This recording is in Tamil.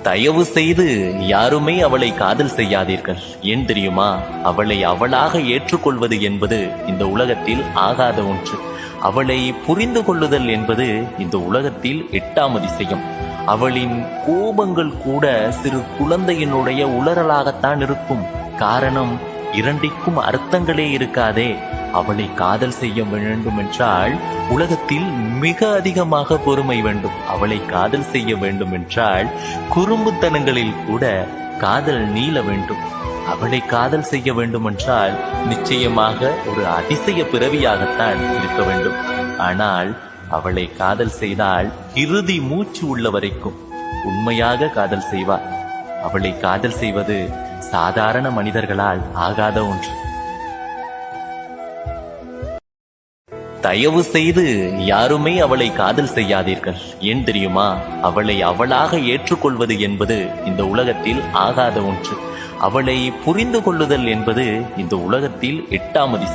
தயவு செய்து யாருமே அவளை காதல் செய்யாதீர்கள். ஏன் தெரியுமா? அவளை அவளாக ஏற்றுக்கொள்வது என்பது இந்த உலகத்தில் ஆகாத ஒன்று. அவளை புரிந்து கொள்ளுதல் என்பது இந்த உலகத்தில் எட்டாம் அதிசயம். அவளின் கோபங்கள் கூட சிறு குழந்தையினுடைய உளறலாகத்தான் இருக்கும். காரணம், இரண்டிற்கும் அர்த்தங்களே இருக்காதே. அவளை காதல் செய்ய வேண்டும் என்றால் உலகத்தில் மிக அதிகமாக பொறுமை வேண்டும். அவளை காதல் செய்ய வேண்டும் என்றால் குறும்புத்தனங்களில் கூட காதல் நீள வேண்டும். அவளை காதல் செய்ய வேண்டும் என்றால் நிச்சயமாக ஒரு அதிசய பிறவியாகத்தான் இருக்க வேண்டும். ஆனால் அவளை காதல் செய்தால் இறுதி மூச்சு உள்ள வரைக்கும் உண்மையாக காதல் செய்வார். அவளை காதல் செய்வது சாதாரண மனிதர்களால் ஆகாத ஒன்று. தயவு செய்து யாருமே அவளை காதல் செய்யாதீர்கள். ஏன் தெரியுமா? அவளை அவளாக ஏற்றுக்கொள்வது என்பது இந்த உலகத்தில் ஆகாத ஒன்று. அவளை புரிந்து கொள்ளுதல் என்பது இந்த உலகத்தில் எட்டாம் அதிசயம்.